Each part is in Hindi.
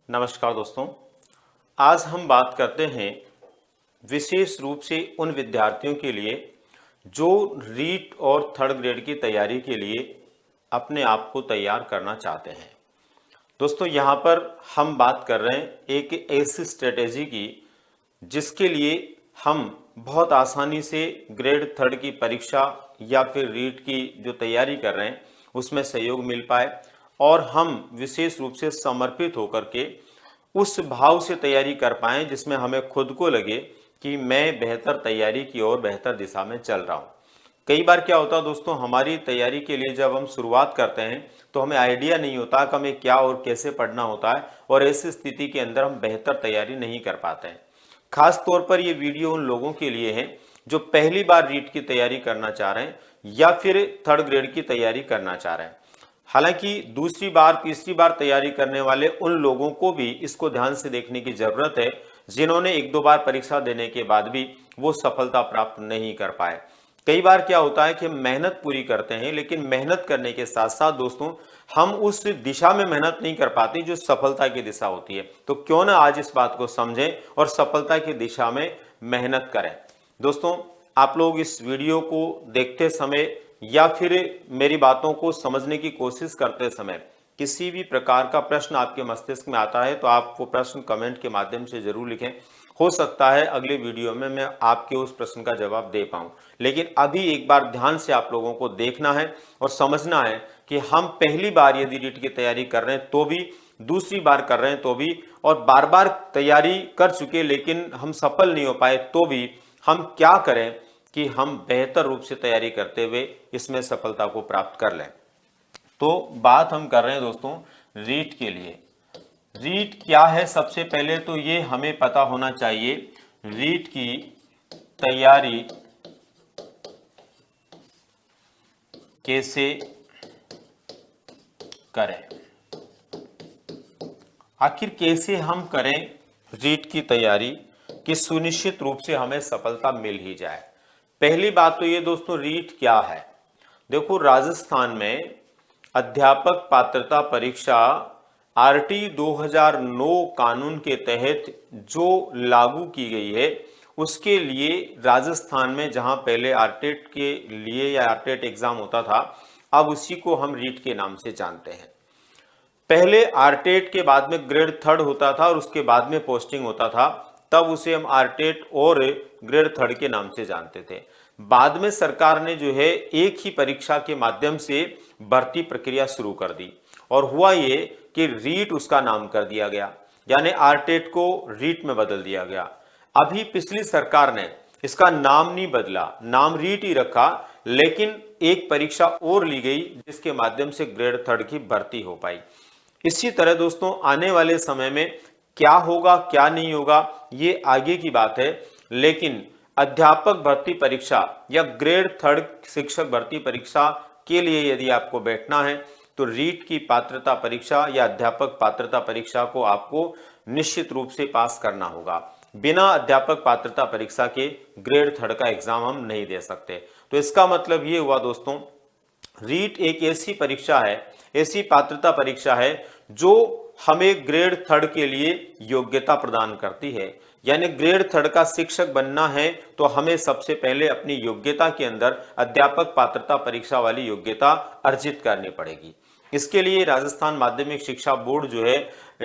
नमस्कार दोस्तों। आज हम बात करते हैं विशेष रूप से उन विद्यार्थियों के लिए जो रीट और थर्ड ग्रेड की तैयारी के लिए अपने आप को तैयार करना चाहते हैं। दोस्तों यहाँ पर हम बात कर रहे हैं एक ऐसी स्ट्रेटेजी की जिसके लिए हम बहुत आसानी से ग्रेड थर्ड की परीक्षा या फिर रीट की जो तैयारी कर रहे हैं उसमें सहयोग मिल पाए और हम विशेष रूप से समर्पित होकर के उस भाव से तैयारी कर पाएं जिसमें हमें खुद को लगे कि मैं बेहतर तैयारी की ओर बेहतर दिशा में चल रहा हूं। कई बार क्या होता है दोस्तों, हमारी तैयारी के लिए जब हम शुरुआत करते हैं तो हमें आइडिया नहीं होता कि हमें क्या और कैसे पढ़ना होता है और ऐसी स्थिति के अंदर हम बेहतर तैयारी नहीं कर पाते हैं। खास तौर पर ये वीडियो उन लोगों के लिए है जो पहली बार रीट की तैयारी करना चाह रहे हैं या फिर थर्ड ग्रेड की तैयारी करना चाह रहे हैं। हालांकि दूसरी बार तीसरी बार तैयारी करने वाले उन लोगों को भी इसको ध्यान से देखने की जरूरत है जिन्होंने एक दो बार परीक्षा देने के बाद भी वो सफलता प्राप्त नहीं कर पाए। कई बार क्या होता है कि हम मेहनत पूरी करते हैं लेकिन मेहनत करने के साथ साथ दोस्तों हम उस दिशा में मेहनत नहीं कर पाते जो सफलता की दिशा होती है। तो क्यों ना आज इस बात को समझें और सफलता की दिशा में मेहनत करें। दोस्तों आप लोग इस वीडियो को देखते समय या फिर मेरी बातों को समझने की कोशिश करते समय किसी भी प्रकार का प्रश्न आपके मस्तिष्क में आता है तो आप वो प्रश्न कमेंट के माध्यम से जरूर लिखें। हो सकता है अगले वीडियो में मैं आपके उस प्रश्न का जवाब दे पाऊं, लेकिन अभी एक बार ध्यान से आप लोगों को देखना है और समझना है कि हम पहली बार यदि रीट की तैयारी कर रहे हैं तो भी, दूसरी बार कर रहे हैं तो भी, और बार बार तैयारी कर चुके लेकिन हम सफल नहीं हो पाए तो भी हम क्या करें कि हम बेहतर रूप से तैयारी करते हुए इसमें सफलता को प्राप्त कर लें। तो बात हम कर रहे हैं दोस्तों रीट के लिए। रीट क्या है, सबसे पहले तो ये हमें पता होना चाहिए रीट की तैयारी कैसे करें। आखिर कैसे हम करें रीट की तैयारी कि सुनिश्चित रूप से हमें सफलता मिल ही जाए। पहली बात तो ये दोस्तों, रीट क्या है। देखो, राजस्थान में अध्यापक पात्रता परीक्षा आरटी 2009 कानून के तहत जो लागू की गई है उसके लिए राजस्थान में जहां पहले आरटेट के लिए या आरटेट एग्जाम होता था, अब उसी को हम रीट के नाम से जानते हैं। पहले आरटेट के बाद में ग्रेड थर्ड होता था और उसके बाद में पोस्टिंग होता था, तब उसे हम आरटेट और ग्रेड थर्ड के नाम से जानते थे। बाद में सरकार ने जो है एक ही परीक्षा के माध्यम से भर्ती प्रक्रिया शुरू कर दी और हुआ ये कि रीट उसका नाम कर दिया गया, यानी आरटेट को रीट में बदल दिया गया। अभी पिछली सरकार ने इसका नाम नहीं बदला, नाम रीट ही रखा, लेकिन एक परीक्षा और ली गई जिसके माध्यम से ग्रेड थर्ड की भर्ती हो पाई। इसी तरह दोस्तों आने वाले समय में क्या होगा क्या नहीं होगा ये आगे की बात है, लेकिन अध्यापक भर्ती परीक्षा या ग्रेड थर्ड शिक्षक भर्ती परीक्षा के लिए यदि आपको बैठना है तो रीट की पात्रता परीक्षा या अध्यापक पात्रता परीक्षा को आपको निश्चित रूप से पास करना होगा। बिना अध्यापक पात्रता परीक्षा के ग्रेड थर्ड का एग्जाम हम नहीं दे सकते। तो इसका मतलब ये हुआ दोस्तों, रीट एक ऐसी परीक्षा है, ऐसी पात्रता परीक्षा है जो हमें ग्रेड थर्ड के लिए योग्यता प्रदान करती है। यानी ग्रेड थर्ड का शिक्षक बनना है तो हमें सबसे पहले अपनी योग्यता के अंदर अध्यापक पात्रता परीक्षा वाली योग्यता अर्जित करनी पड़ेगी। इसके लिए राजस्थान माध्यमिक शिक्षा बोर्ड जो है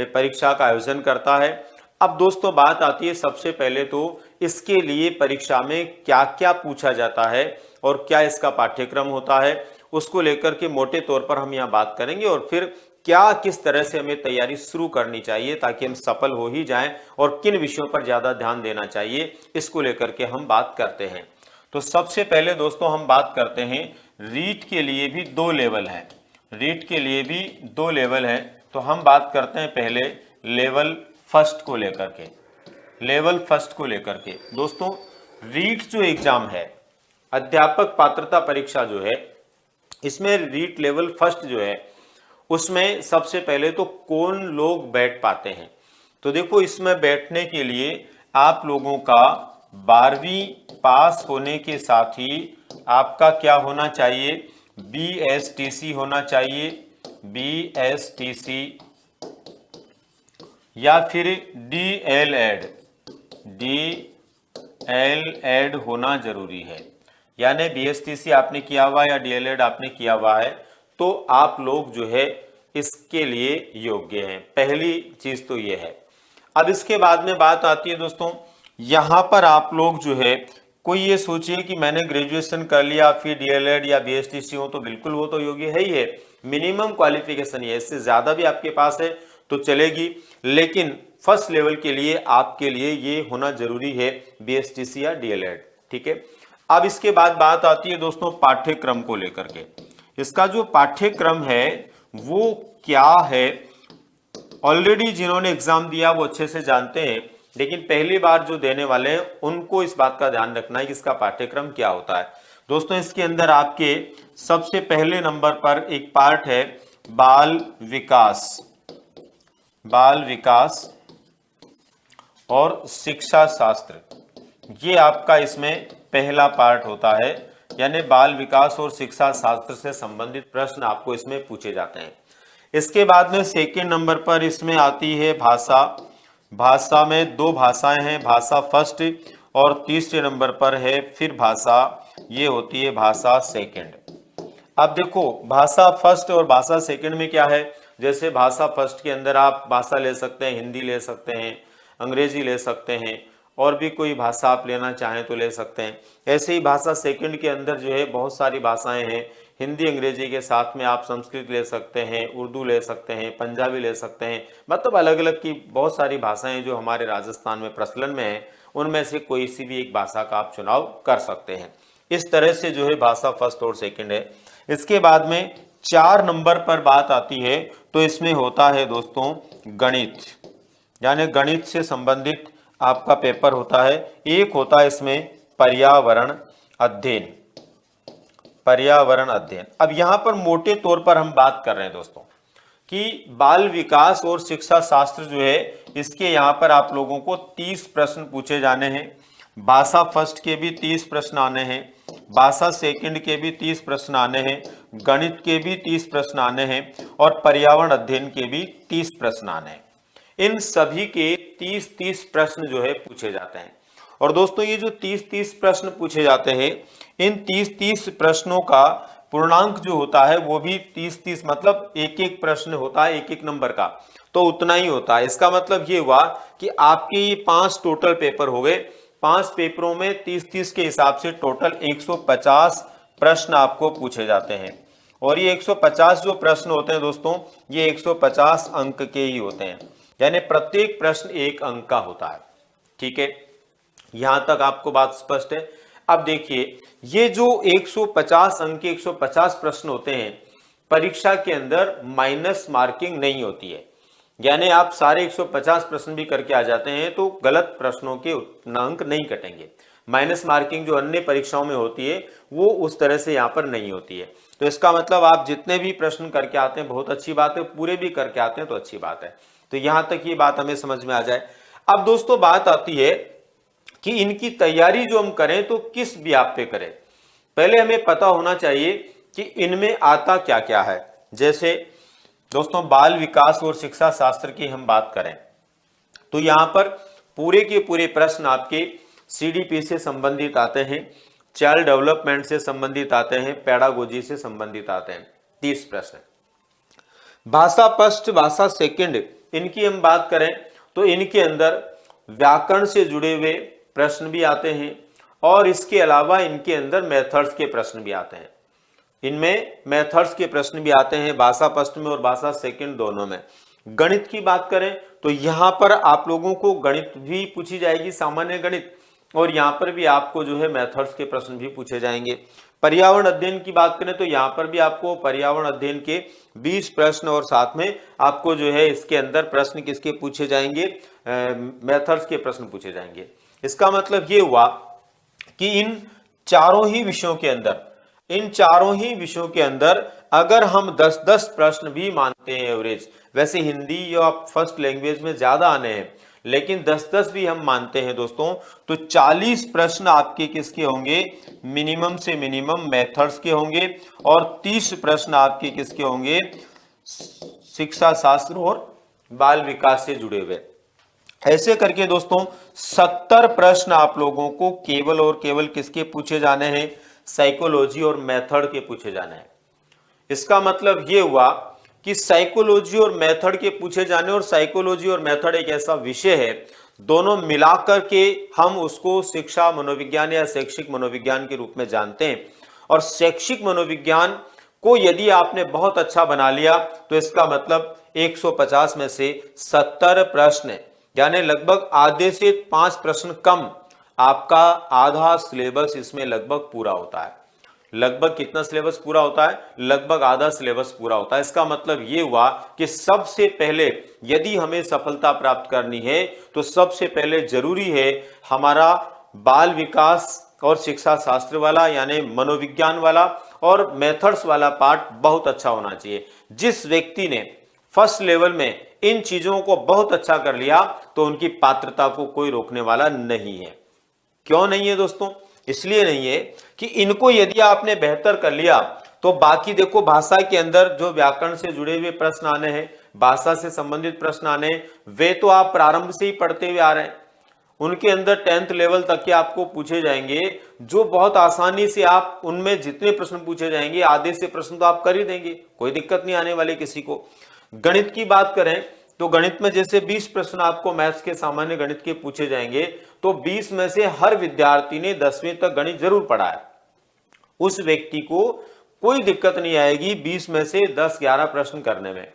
परीक्षा का आयोजन करता है। अब दोस्तों बात आती है सबसे पहले तो इसके लिए परीक्षा में क्या क्या पूछा जाता है और क्या इसका पाठ्यक्रम होता है, उसको लेकर के मोटे तौर पर हम यहाँ बात करेंगे और फिर क्या किस तरह से हमें तैयारी शुरू करनी चाहिए ताकि हम सफल हो ही जाएं और किन विषयों पर ज्यादा ध्यान देना चाहिए इसको लेकर के हम बात करते हैं। तो सबसे पहले दोस्तों हम बात करते हैं रीट के लिए भी दो लेवल है। रीट के लिए भी दो लेवल है, तो हम बात करते हैं पहले लेवल फर्स्ट को लेकर के। लेवल फर्स्ट को लेकर के दोस्तों, रीट जो एग्जाम है, अध्यापक पात्रता परीक्षा जो है, इसमें रीट लेवल फर्स्ट जो है उसमें सबसे पहले तो कौन लोग बैठ पाते हैं। तो देखो, इसमें बैठने के लिए आप लोगों का 12वीं पास होने के साथ ही आपका क्या होना चाहिए, BSTC होना चाहिए। BSTC या फिर DL एड होना जरूरी है, यानी BSTC आपने किया हुआ है या DL आपने किया हुआ है तो आप लोग जो है इसके लिए योग्य हैं। पहली चीज तो ये है। अब इसके बाद में बात आती है दोस्तों, यहां पर आप लोग जो है कोई ये सोचिए कि मैंने ग्रेजुएशन कर लिया फिर DL या BSTC हो, तो बिल्कुल वो तो योग्य है ही है। मिनिमम क्वालिफिकेशन ये, इससे ज्यादा भी आपके पास है तो चलेगी, लेकिन फर्स्ट लेवल के लिए आपके लिए ये होना जरूरी है BSTC या DL। ठीक है। अब इसके बाद बात आती है दोस्तों पाठ्यक्रम को लेकर के। इसका जो पाठ्यक्रम है वो क्या है, ऑलरेडी जिन्होंने एग्जाम दिया वो अच्छे से जानते हैं, लेकिन पहली बार जो देने वाले हैं उनको इस बात का ध्यान रखना है कि इसका पाठ्यक्रम क्या होता है। दोस्तों इसके अंदर आपके सबसे पहले नंबर पर एक पार्ट है बाल विकास और शिक्षा शास्त्र। ये आपका इसमें पहला पार्ट होता है, यानी बाल विकास और शिक्षा शास्त्र से संबंधित प्रश्न आपको इसमें पूछे जाते हैं। इसके बाद में सेकंड नंबर पर इसमें आती है भाषा में 2 भाषाएं हैं, भाषा फर्स्ट, और तीसरे नंबर पर है फिर भाषा, ये होती है भाषा सेकंड। अब देखो भाषा फर्स्ट और भाषा सेकंड में क्या है, जैसे भाषा फर्स्ट के अंदर आप भाषा ले सकते हैं, हिंदी ले सकते हैं, अंग्रेजी ले सकते हैं, और भी कोई भाषा आप लेना चाहें तो ले सकते हैं। ऐसे ही भाषा सेकंड के अंदर जो है बहुत सारी भाषाएं हैं, हिंदी अंग्रेजी के साथ में आप संस्कृत ले सकते हैं, उर्दू ले सकते हैं, पंजाबी ले सकते हैं, मतलब अलग अलग की बहुत सारी भाषाएं जो हमारे राजस्थान में प्रचलन में है, उनमें से कोई सी भी एक भाषा का आप चुनाव कर सकते हैं। इस तरह से जो है भाषा फर्स्ट और सेकंड है। इसके बाद में 4 नंबर पर बात आती है तो इसमें होता है दोस्तों गणित, यानी गणित से संबंधित आपका पेपर होता है। एक होता है इसमें पर्यावरण अध्ययन। अब यहां पर मोटे तौर पर हम बात कर रहे हैं दोस्तों कि बाल विकास और शिक्षा शास्त्र जो है इसके यहां पर आप लोगों को 30 प्रश्न पूछे जाने हैं। भाषा फर्स्ट के भी 30 प्रश्न आने हैं, भाषा सेकंड के भी 30 प्रश्न आने हैं, गणित के भी 30 प्रश्न आने हैं, और पर्यावरण अध्ययन के भी 30 प्रश्न आने हैं। इन सभी के 30-30 प्रश्न जो है पूछे जाते हैं। और दोस्तों ये जो 30-30 प्रश्न पूछे जाते हैं, इन 30-30 प्रश्नों का पूर्णांक जो होता है वो भी 30-30, मतलब एक एक प्रश्न होता है एक एक नंबर का, तो उतना ही होता है। इसका मतलब ये हुआ कि आपके ये 5 टोटल पेपर हो गए, 5 पेपरों में 30-30 के हिसाब से टोटल 150 प्रश्न आपको पूछे जाते हैं। और ये 150 जो प्रश्न होते हैं दोस्तों, ये 150 अंक के ही होते हैं, यानी प्रत्येक प्रश्न 1 अंक का होता है। ठीक है, यहां तक आपको बात स्पष्ट है। अब देखिए ये जो 150 अंक के 150 प्रश्न होते हैं, परीक्षा के अंदर माइनस मार्किंग नहीं होती है, यानी आप सारे 150 प्रश्न भी करके आ जाते हैं तो गलत प्रश्नों के अंक नहीं कटेंगे। माइनस मार्किंग जो अन्य परीक्षाओं में होती है वो उस तरह से यहाँ पर नहीं होती है। तो इसका मतलब आप जितने भी प्रश्न करके आते हैं बहुत अच्छी बात है, पूरे भी करके आते हैं तो अच्छी बात है। तो यहां तक ये बात हमें समझ में आ जाए। अब दोस्तों बात आती है कि इनकी तैयारी जो हम करें तो किस व्याप पे करें। पहले हमें पता होना चाहिए कि इनमें आता क्या क्या है। जैसे दोस्तों बाल विकास और शिक्षा शास्त्र की हम बात करें तो यहां पर पूरे के पूरे प्रश्न आपके CDP से संबंधित आते हैं, चाइल्ड डेवलपमेंट से संबंधित आते हैं, पेडागोजी से संबंधित आते हैं, 30 प्रश्न। भाषा फर्स्ट भाषा सेकंड इनकी हम बात करें तो इनके अंदर व्याकरण से जुड़े हुए प्रश्न भी आते हैं, और इसके अलावा इनके अंदर मेथड्स के प्रश्न भी आते हैं। इनमें मेथड्स के प्रश्न भी आते हैं भाषा फर्स्ट में और भाषा सेकंड दोनों में। गणित की बात करें तो यहां पर आप लोगों को गणित भी पूछी जाएगी, सामान्य गणित, और यहां पर भी आपको जो है मेथड्स के प्रश्न भी पूछे जाएंगे। पर्यावरण अध्ययन की बात करें तो यहां पर भी आपको पर्यावरण अध्ययन के 20 प्रश्न, और साथ में आपको जो है इसके अंदर प्रश्न किसके पूछे जाएंगे, मेथड्स के प्रश्न पूछे जाएंगे। इसका मतलब ये हुआ कि इन चारों ही विषयों के अंदर अगर हम 10-10 प्रश्न भी मानते हैं एवरेज, वैसे हिंदी या फर्स्ट लैंग्वेज में ज्यादा आने हैं, लेकिन 10-10 भी हम मानते हैं दोस्तों, तो 40 प्रश्न आपके किसके होंगे, मिनिमम से मिनिमम मेथड्स के होंगे, और 30 प्रश्न आपके किसके होंगे, शिक्षा शास्त्र और बाल विकास से जुड़े हुए। ऐसे करके दोस्तों 70 प्रश्न आप लोगों को केवल और केवल किसके पूछे जाने हैं, साइकोलॉजी और मेथड के पूछे जाने हैं। इसका मतलब यह हुआ कि साइकोलॉजी और मेथड के पूछे जाने, और साइकोलॉजी और मेथड एक ऐसा विषय है, दोनों मिलाकर के हम उसको शिक्षा मनोविज्ञान या शैक्षिक मनोविज्ञान के रूप में जानते हैं। और शैक्षिक मनोविज्ञान को यदि आपने बहुत अच्छा बना लिया तो इसका मतलब 150 में से 70 प्रश्न, यानी लगभग आधे से 5 प्रश्न कम, आपका आधा सिलेबस इसमें लगभग पूरा होता है। लगभग कितना सिलेबस पूरा होता है, लगभग आधा सिलेबस पूरा होता है। इसका मतलब यह हुआ कि सबसे पहले यदि हमें सफलता प्राप्त करनी है तो सबसे पहले जरूरी है हमारा बाल विकास और शिक्षा शास्त्र वाला यानी मनोविज्ञान वाला और मेथड्स वाला पार्ट बहुत अच्छा होना चाहिए। जिस व्यक्ति ने फर्स्ट लेवल में इन चीजों को बहुत अच्छा कर लिया तो उनकी पात्रता को कोई रोकने वाला नहीं है। क्यों नहीं है दोस्तों? इसलिए नहीं है कि इनको यदि आपने बेहतर कर लिया तो बाकी देखो भाषा के अंदर जो व्याकरण से जुड़े हुए प्रश्न आने हैं, भाषा से संबंधित प्रश्न आने हैं, वे तो आप प्रारंभ से ही पढ़ते हुए आ रहे हैं। उनके अंदर 10th लेवल तक के आपको पूछे जाएंगे, जो बहुत आसानी से आप उनमें जितने प्रश्न पूछे जाएंगे आधे से प्रश्न तो आप कर ही देंगे, कोई दिक्कत नहीं आने वाली किसी को। गणित की बात करें तो गणित में जैसे 20 प्रश्न आपको मैथ्स के सामान्य गणित के पूछे जाएंगे तो 20 में से हर विद्यार्थी ने 10वीं तक गणित जरूर पढ़ा है, उस व्यक्ति को कोई दिक्कत नहीं आएगी 20 में से 10-11 प्रश्न करने में।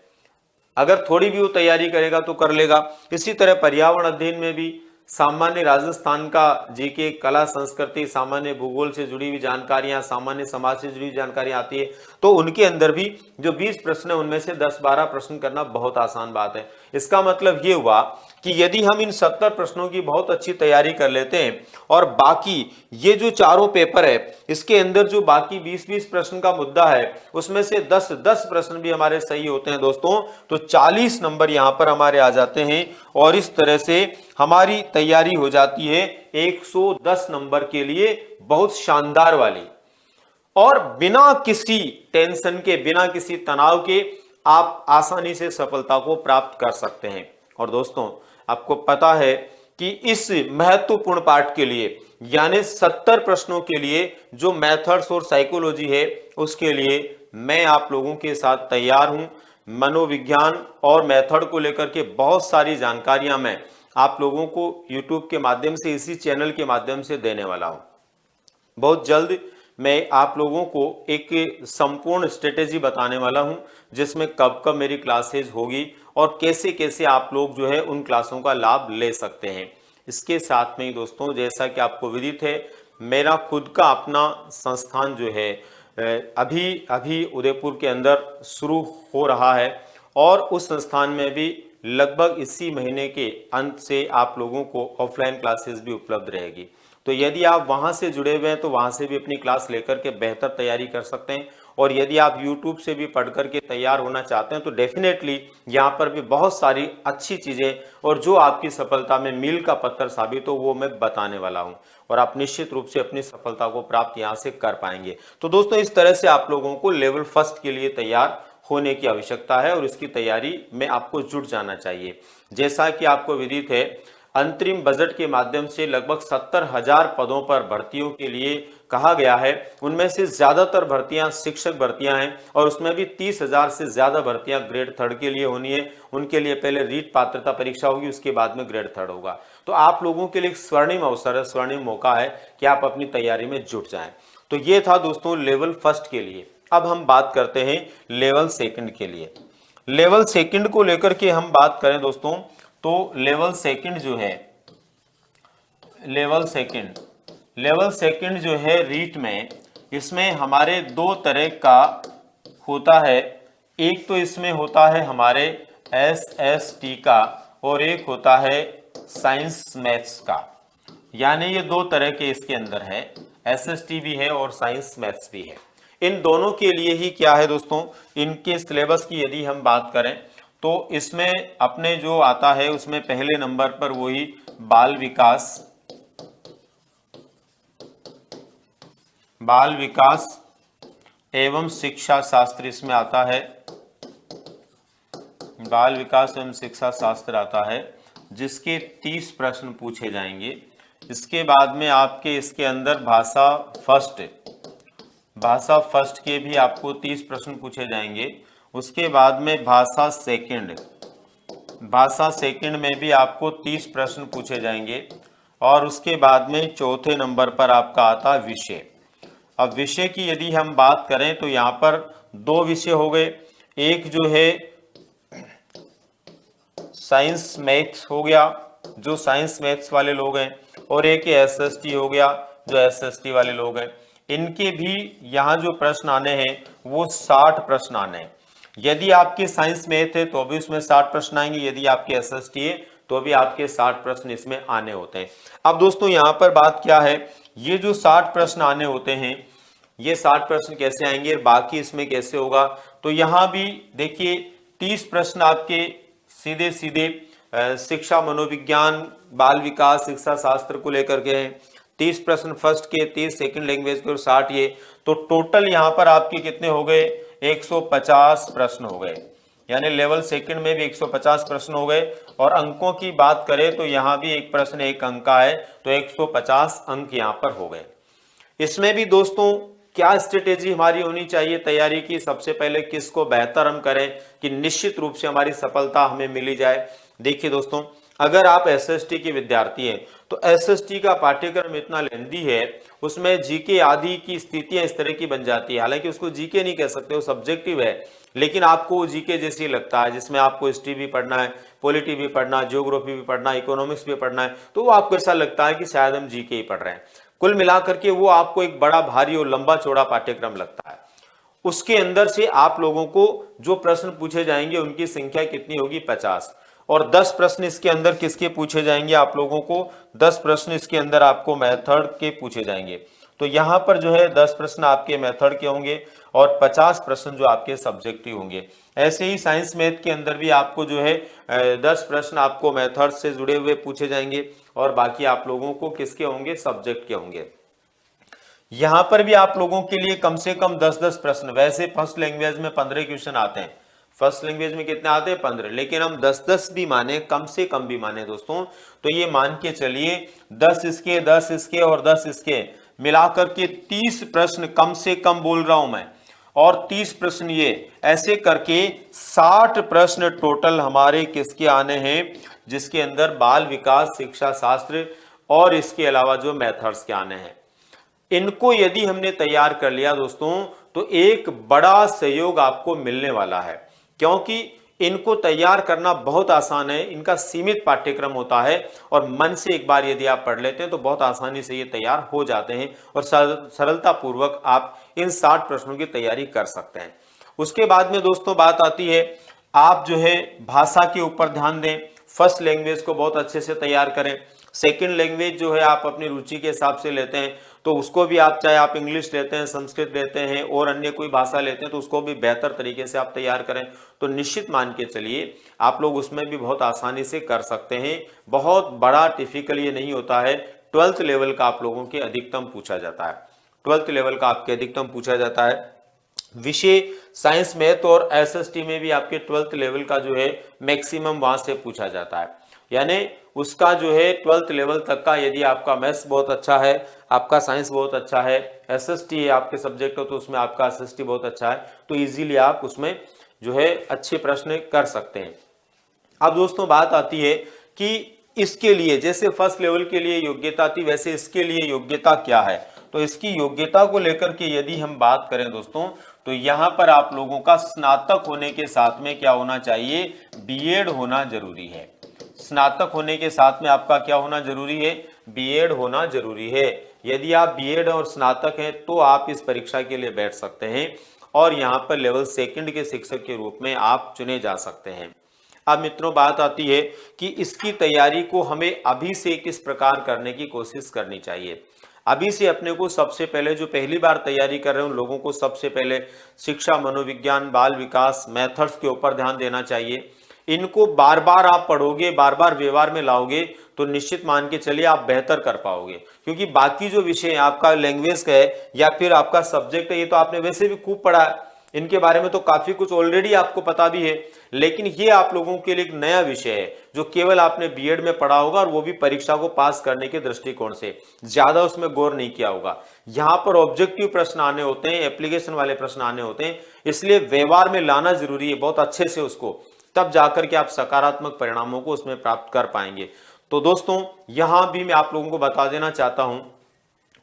अगर थोड़ी भी वो तैयारी करेगा तो कर लेगा। इसी तरह पर्यावरण अध्ययन में भी सामान्य राजस्थान का जीके, कला संस्कृति, सामान्य भूगोल से जुड़ी हुई जानकारियां, सामान्य समाज से जुड़ी हुई जानकारियां आती है, तो उनके अंदर भी जो 20 प्रश्न है उनमें से 10-12 प्रश्न करना बहुत आसान बात है। इसका मतलब ये हुआ कि यदि हम इन 70 प्रश्नों की बहुत अच्छी तैयारी कर लेते हैं और बाकी ये जो चारों पेपर है इसके अंदर जो बाकी 20-20 प्रश्न का मुद्दा है उसमें से 10-10 प्रश्न भी हमारे सही होते हैं दोस्तों, तो 40 नंबर यहां पर हमारे आ जाते हैं और इस तरह से हमारी तैयारी हो जाती है 110 नंबर के लिए बहुत शानदार वाली। और बिना किसी टेंशन के, बिना किसी तनाव के आप आसानी से सफलता को प्राप्त कर सकते हैं। और दोस्तों आपको पता है कि इस महत्वपूर्ण पाठ के लिए यानी 70 प्रश्नों के लिए जो मेथड्स और साइकोलॉजी है उसके लिए मैं आप लोगों के साथ तैयार हूं। मनोविज्ञान और मेथड को लेकर के बहुत सारी जानकारियां मैं आप लोगों को YouTube के माध्यम से, इसी चैनल के माध्यम से देने वाला हूं। बहुत जल्द मैं आप लोगों को एक संपूर्ण स्ट्रेटेजी बताने वाला हूं जिसमें कब कब मेरी क्लासेज होगी और कैसे कैसे आप लोग जो है उन क्लासों का लाभ ले सकते हैं। इसके साथ में ही दोस्तों जैसा कि आपको विदित है मेरा खुद का अपना संस्थान जो है अभी उदयपुर के अंदर शुरू हो रहा है और उस संस्थान में भी लगभग इसी महीने के अंत से आप लोगों को ऑफलाइन क्लासेस भी उपलब्ध रहेगी। तो यदि आप वहां से जुड़े हुए हैं तो वहां से भी अपनी क्लास लेकर के बेहतर तैयारी कर सकते हैं। और यदि आप YouTube से भी पढ़ करके तैयार होना चाहते हैं तो डेफिनेटली यहाँ पर भी बहुत सारी अच्छी चीजें और जो आपकी सफलता में मील का पत्थर साबित हो वो मैं बताने वाला हूँ और आप निश्चित रूप से अपनी सफलता को प्राप्त यहाँ से कर पाएंगे। तो दोस्तों इस तरह से आप लोगों को लेवल फर्स्ट के लिए तैयार होने की आवश्यकता है और इसकी तैयारी में आपको जुट जाना चाहिए। जैसा कि आपको विदित है अंतरिम बजट के माध्यम से लगभग 70,000 पदों पर भर्तियों के लिए कहा गया है। उनमें से ज्यादातर भर्तियां शिक्षक भर्तियां हैं और उसमें भी 30,000 से ज्यादा भर्तियां ग्रेड 3 के लिए होनी है। उनके लिए पहले रीट पात्रता परीक्षा होगी, उसके बाद में ग्रेड 3 होगा। तो आप लोगों के लिए एक स्वर्णिम अवसर है, स्वर्णिम मौका है कि आप अपनी तैयारी में जुट जाएं। तो ये था दोस्तों लेवल फर्स्ट के लिए। अब हम बात करते हैं लेवल सेकंड के लिए। लेवल सेकंड को लेकर के हम बात करें दोस्तों तो लेवल सेकंड जो है, लेवल सेकंड जो है रीट में, इसमें हमारे दो तरह का होता है। एक तो इसमें होता है हमारे SST का और एक होता है साइंस मैथ्स का, यानी ये दो तरह के इसके अंदर है, SST भी है और साइंस मैथ्स भी है। इन दोनों के लिए ही क्या है दोस्तों, इनके सिलेबस की यदि हम बात करें तो इसमें अपने जो आता है उसमें पहले नंबर पर वही बाल विकास एवं शिक्षा शास्त्र इसमें आता है। बाल विकास एवं शिक्षा शास्त्र आता है, जिसके 30 प्रश्न पूछे जाएंगे। इसके बाद में आपके इसके अंदर भाषा फर्स्ट के भी आपको 30 प्रश्न पूछे जाएंगे। उसके बाद में भाषा सेकंड में भी आपको 30 प्रश्न पूछे जाएंगे। और उसके बाद में चौथे नंबर पर आपका आता है विषय। अब विषय की यदि हम बात करें तो यहाँ पर 2 विषय हो गए, एक जो है साइंस मैथ्स हो गया जो साइंस मैथ्स वाले लोग हैं, और एक एसएसटी हो गया जो एसएसटी वाले लोग हैं। इनके भी यहाँ जो प्रश्न आने हैं वो 60 प्रश्न आने हैं। यदि आपके साइंस मैथ है तो भी उसमें 60 प्रश्न आएंगे, यदि आपके एसएसटी है तो भी आपके 60 प्रश्न इसमें आने होते हैं। अब दोस्तों यहाँ पर बात क्या है, ये जो 60 प्रश्न आने होते हैं, ये 60 प्रश्न कैसे आएंगे, बाकी इसमें कैसे होगा, तो यहाँ भी देखिए 30 प्रश्न आपके सीधे सीधे शिक्षा मनोविज्ञान बाल विकास शिक्षा शास्त्र को लेकर के हैं। 30 प्रश्न फर्स्ट के, 30 सेकंड लैंग्वेज के और 60 ये, तो टोटल यहाँ पर आपके कितने हो गए, 150 प्रश्न हो गए। यानी लेवल सेकंड में भी 150 प्रश्न हो गए। और अंकों की बात करें तो यहाँ भी एक प्रश्न 1 अंक का है, तो 150 अंक यहाँ पर हो गए। इसमें भी दोस्तों क्या स्ट्रेटेजी हमारी होनी चाहिए तैयारी की, सबसे पहले किसको बेहतर हम करें कि निश्चित रूप से हमारी सफलता हमें मिली जाए। देखिए दोस्तों, अगर आप एसएसटी के विद्यार्थी हैं तो एसएसटी का पाठ्यक्रम इतना लेंदी है, उसमें जीके आदि की स्थितियां इस तरह की बन जाती है। हालांकि उसको जीके नहीं कह सकते, वो सब्जेक्टिव है, लेकिन आपको वो जीके जैसी लगता है, जिसमें आपको हिस्ट्री भी पढ़ना है, पॉलिटी भी पढ़ना है, ज्योग्राफी भी पढ़ना है, इकोनॉमिक्स भी पढ़ना है, तो वो आपको ऐसा लगता है कि शायद हम जीके ही पढ़ रहे हैं। कुल मिलाकर के वो आपको एक बड़ा भारी और लंबा चौड़ा पाठ्यक्रम लगता है। उसके अंदर से आप लोगों को जो प्रश्न पूछे जाएंगे उनकी संख्या कितनी होगी, 50। और 10 प्रश्न इसके अंदर किसके पूछे जाएंगे, आप लोगों को 10 प्रश्न इसके अंदर आपको मेथड के पूछे जाएंगे। तो यहाँ पर जो है 10 प्रश्न आपके मेथड के होंगे और 50 प्रश्न जो आपके सब्जेक्टिव होंगे। ऐसे ही साइंस मैथ के अंदर भी आपको जो है 10 प्रश्न आपको मेथड से जुड़े हुए पूछे जाएंगे और बाकी आप लोगों को किसके होंगे, सब्जेक्ट के होंगे। यहाँ पर भी आप लोगों के लिए कम से कम 10-10 प्रश्न, वैसे फर्स्ट लैंग्वेज में 15 क्वेश्चन आते हैं, फर्स्ट लैंग्वेज में कितने आते हैं, 15, लेकिन हम 10-10 भी माने, कम से कम भी माने दोस्तों, तो ये मान के चलिए 10 इसके, 10 इसके और 10 इसके मिलाकर के 30 प्रश्न कम से कम बोल रहा हूं मैं, और 30 प्रश्न ये, ऐसे करके 60 प्रश्न टोटल हमारे किसके आने हैं, जिसके अंदर बाल विकास शिक्षा शास्त्र और इसके अलावा जो मेथड्स के आने हैं। इनको यदि हमने तैयार कर लिया दोस्तों तो एक बड़ा सहयोग आपको मिलने वाला है, क्योंकि इनको तैयार करना बहुत आसान है। इनका सीमित पाठ्यक्रम होता है और मन से एक बार यदि आप पढ़ लेते हैं तो बहुत आसानी से ये तैयार हो जाते हैं और सरलता पूर्वक आप इन 60 प्रश्नों की तैयारी कर सकते हैं। उसके बाद में दोस्तों बात आती है, आप जो है भाषा के ऊपर ध्यान दें, फर्स्ट लैंग्वेज को बहुत अच्छे से तैयार करें। सेकंड लैंग्वेज जो है आप अपनी रुचि के हिसाब से लेते हैं तो उसको भी आप, चाहे आप इंग्लिश लेते हैं, संस्कृत लेते हैं और अन्य कोई भाषा लेते हैं, तो उसको भी बेहतर तरीके से आप तैयार करें तो निश्चित मान के चलिए आप लोग उसमें भी बहुत आसानी से कर सकते हैं। बहुत बड़ा टिफिकल ये नहीं होता है। 12th लेवल का आप लोगों के अधिकतम पूछा जाता है, 12th लेवल का आपके अधिकतम पूछा जाता है। विषय साइंस मैथ और एसएसटी में भी आपके 12th लेवल का जो है मैक्सिमम वहां से पूछा जाता है। यानी उसका जो है 12th लेवल तक का, यदि आपका मैथ्स बहुत अच्छा है, आपका साइंस बहुत अच्छा है, एसएसटी है आपके सब्जेक्ट हो तो उसमें आपका एसएसटी बहुत अच्छा है, तो इजीली आप उसमें जो है अच्छे प्रश्न कर सकते हैं। अब दोस्तों बात आती है कि इसके लिए, जैसे फर्स्ट लेवल के लिए योग्यता थी, वैसे इसके लिए योग्यता क्या है। तो इसकी योग्यता को लेकर के यदि हम बात करें दोस्तों, तो यहाँ पर आप लोगों का स्नातक होने के साथ में क्या होना चाहिए, बीएड होना जरूरी है। स्नातक होने के साथ में आपका क्या होना जरूरी है, बीएड होना जरूरी है। यदि आप बीएड और स्नातक हैं तो आप इस परीक्षा के लिए बैठ सकते हैं और यहाँ पर लेवल सेकंड के शिक्षक के रूप में आप चुने जा सकते हैं। अब मित्रों बात आती है कि इसकी तैयारी को हमें अभी से किस प्रकार करने की कोशिश करनी चाहिए। अभी से अपने को सबसे पहले, जो पहली बार तैयारी कर रहे हैं उन लोगों को सबसे पहले शिक्षा मनोविज्ञान बाल विकास मेथड्स के ऊपर ध्यान देना चाहिए। इनको बार बार आप पढ़ोगे, बार बार व्यवहार में लाओगे तो निश्चित मान के चलिए आप बेहतर कर पाओगे, क्योंकि बाकी जो विषय आपका लैंग्वेज का है या फिर आपका सब्जेक्ट है ये तो आपने वैसे भी खूब पढ़ा है, इनके बारे में तो काफी कुछ ऑलरेडी आपको पता भी है, लेकिन ये आप लोगों के लिए एक नया विषय है जो केवल आपने बीएड में पढ़ा होगा और वो भी परीक्षा को पास करने के दृष्टिकोण से, ज्यादा उसमें गौर नहीं किया होगा। यहां पर ऑब्जेक्टिव प्रश्न आने होते हैं, एप्लीकेशन वाले प्रश्न आने होते हैं, इसलिए व्यवहार में लाना जरूरी है बहुत अच्छे से उसको, तब जाकर के आप सकारात्मक परिणामों को उसमें प्राप्त कर पाएंगे। तो दोस्तों यहां भी मैं आप लोगों को बता देना चाहता हूं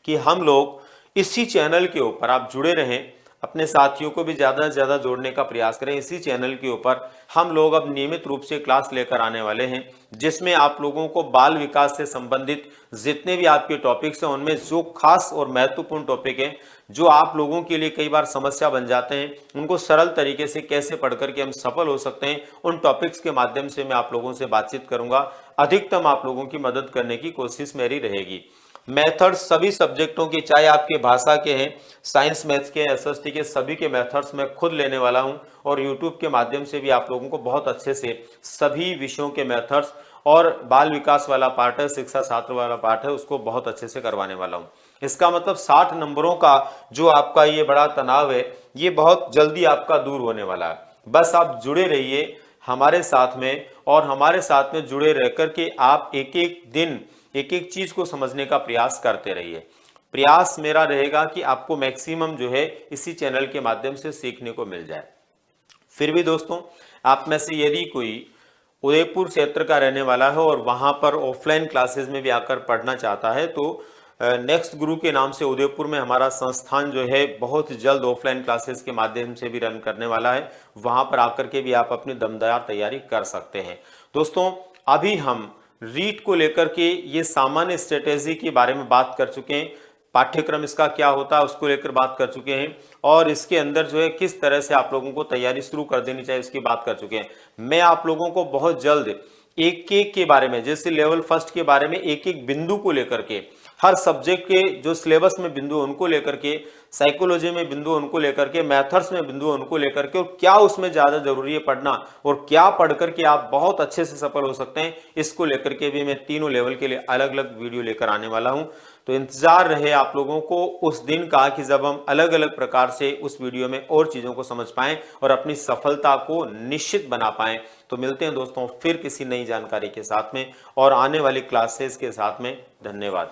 कि हम लोग इसी चैनल के ऊपर आप जुड़े रहें, अपने साथियों को भी ज्यादा से ज्यादा जोड़ने का प्रयास करें। इसी चैनल के ऊपर हम लोग अब नियमित रूप से क्लास लेकर आने वाले हैं, जिसमें आप लोगों को बाल विकास से संबंधित जितने भी आपके टॉपिक्स हैं उनमें जो खास और महत्वपूर्ण टॉपिक हैं जो आप लोगों के लिए कई बार समस्या बन जाते हैं, उनको सरल तरीके से कैसे पढ़ करके हम सफल हो सकते हैं, उन टॉपिक्स के माध्यम से मैं आप लोगों से बातचीत करूंगा। अधिकतम आप लोगों की मदद करने की कोशिश मेरी रहेगी। मेथड्स सभी सब्जेक्टों के, चाहे आपके भाषा के हैं, साइंस मैथ्स के, एसएसटी के, सभी के मेथड्स मैं खुद लेने वाला हूं और यूट्यूब के माध्यम से भी आप लोगों को बहुत अच्छे से सभी विषयों के मेथड्स और बाल विकास वाला पार्ट है, शिक्षा छात्र वाला पार्ट है, उसको बहुत अच्छे से करवाने वाला हूं। इसका मतलब 60 नंबरों का जो आपका ये बड़ा तनाव है ये बहुत जल्दी आपका दूर होने वाला है। बस आप जुड़े रहिए हमारे साथ में और हमारे साथ में जुड़े रह करके आप एक एक दिन एक एक चीज को समझने का प्रयास करते रहिए। प्रयास मेरा रहेगा कि आपको मैक्सिमम जो है इसी चैनल के माध्यम से सीखने को मिल जाए। फिर भी दोस्तों आप में से यदि कोई उदयपुर क्षेत्र का रहने वाला है और वहां पर ऑफलाइन क्लासेस में भी आकर पढ़ना चाहता है तो नेक्स्ट गुरु के नाम से उदयपुर में हमारा संस्थान जो है बहुत जल्द ऑफलाइन क्लासेस के माध्यम से भी रन करने वाला है। वहां पर आकर के भी आप अपनी दमदार तैयारी कर सकते हैं। दोस्तों अभी हम रीट को लेकर के ये सामान्य स्ट्रेटेजी के बारे में बात कर चुके हैं, पाठ्यक्रम इसका क्या होता है उसको लेकर बात कर चुके हैं और इसके अंदर जो है किस तरह से आप लोगों को तैयारी शुरू कर देनी चाहिए इसकी बात कर चुके हैं। मैं आप लोगों को बहुत जल्द एक एक के बारे में, जैसे लेवल फर्स्ट के बारे में एक एक बिंदु को लेकर के, हर सब्जेक्ट के जो सिलेबस में बिंदु उनको लेकर के, साइकोलॉजी में बिंदु उनको लेकर के, मेथड्स में बिंदु उनको लेकर के और क्या उसमें ज्यादा जरूरी है पढ़ना और क्या पढ़ करके आप बहुत अच्छे से सफल हो सकते हैं, इसको लेकर के भी मैं तीनों लेवल के लिए अलग अलग वीडियो लेकर आने वाला हूं। तो इंतजार रहे आप लोगों को उस दिन का कि जब हम अलग अलग प्रकार से उस वीडियो में और चीजों को समझ पाएं और अपनी सफलता को निश्चित बना पाएं। तो मिलते हैं दोस्तों फिर किसी नई जानकारी के साथ में और आने वाली क्लासेस के साथ में। धन्यवाद।